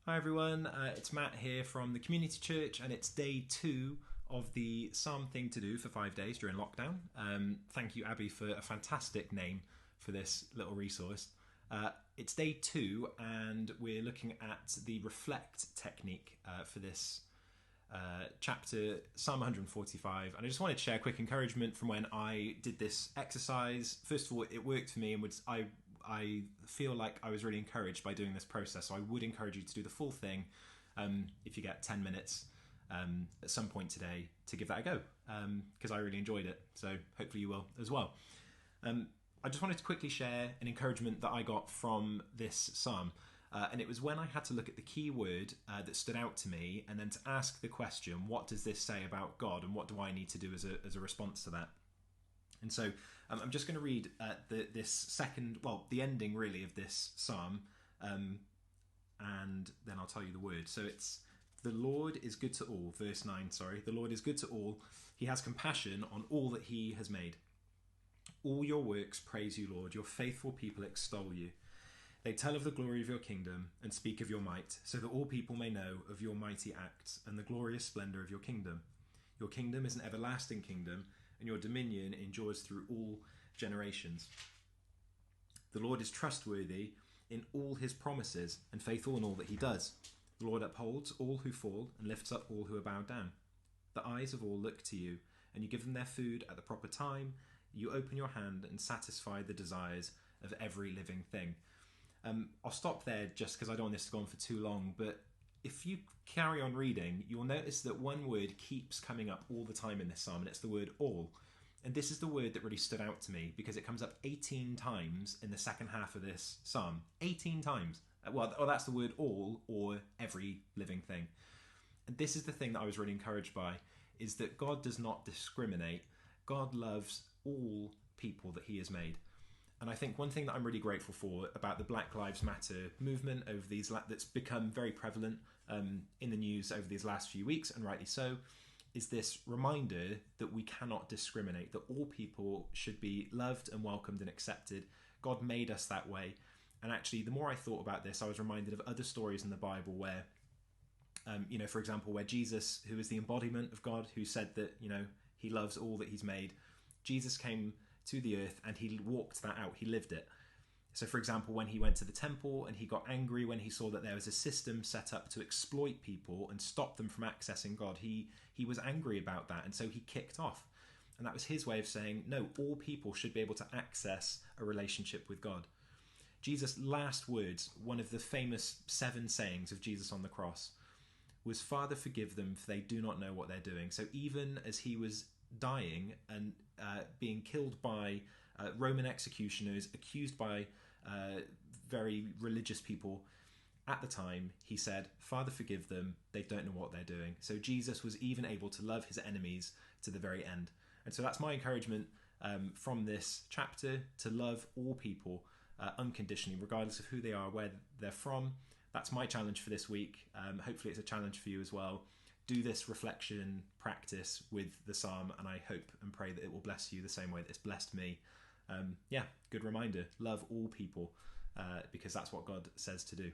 Hi everyone, it's Matt here from the Community Church, and it's day 2 of the Psalm Thing to Do for 5 days during lockdown. Thank you, Abby, for a fantastic name for this little resource. It's day 2, and we're looking at the reflect technique for this chapter, Psalm 145. And I just wanted to share a quick encouragement from when I did this exercise. First of all, it worked for me, and I feel like I was really encouraged by doing this process. So I would encourage you to do the full thing if you get 10 minutes at some point today to give that a go, because I really enjoyed it. So hopefully you will as well. I just wanted to quickly share an encouragement that I got from this psalm. And it was when I had to look at the key word that stood out to me, and then to ask the question, what does this say about God, and what do I need to do as a response to that? And so I'm just going to read the ending really of this psalm, and then I'll tell you the word. So it's, the Lord is good to all, verse 9, the Lord is good to all. He has compassion on all that he has made. All your works praise you, Lord. Your faithful people extol you. They tell of the glory of your kingdom and speak of your might, so that all people may know of your mighty acts and the glorious splendor of your kingdom. Your kingdom is an everlasting kingdom, and your dominion endures through all generations. The Lord is trustworthy in all his promises and faithful in all that he does. The Lord upholds all who fall and lifts up all who are bowed down. The eyes of all look to you, and you give them their food at the proper time. You open your hand and satisfy the desires of every living thing. I'll stop there just because I don't want this to go on for too long, but if you carry on reading, you'll notice that one word keeps coming up all the time in this psalm, and it's the word all. And this is the word that really stood out to me because it comes up 18 times in the second half of this psalm. 18 times. Well, that's the word all, or every living thing. And this is the thing that I was really encouraged by, is that God does not discriminate. God loves all people that he has made. And I think one thing that I'm really grateful for about the Black Lives Matter movement that's become very prevalent in the news over these last few weeks, and rightly so, is this reminder that we cannot discriminate, that all people should be loved and welcomed and accepted. God made us that way. And actually, the more I thought about this, I was reminded of other stories in the Bible where, for example, where Jesus, who is the embodiment of God, who said that, he loves all that he's made, Jesus came to the earth and he walked that out. He lived it. So, for example, when he went to the temple and he got angry when he saw that there was a system set up to exploit people and stop them from accessing God, he was angry about that, and so he kicked off. And that was his way of saying, no, all people should be able to access a relationship with God. Jesus' last words, one of the famous 7 sayings of Jesus on the cross, was, Father, forgive them, for they do not know what they're doing. So even as he was dying and being killed by Roman executioners, accused by very religious people at the time, he said, Father, forgive them, they don't know what they're doing. So Jesus was even able to love his enemies to the very end. And so that's my encouragement from this chapter, to love all people unconditionally, regardless of who they are, where they're from. That's my challenge for this week. Hopefully it's a challenge for you as well. Do this reflection practice with the psalm, and I hope and pray that it will bless you the same way that it's blessed me. Good reminder. Love all people, because that's what God says to do.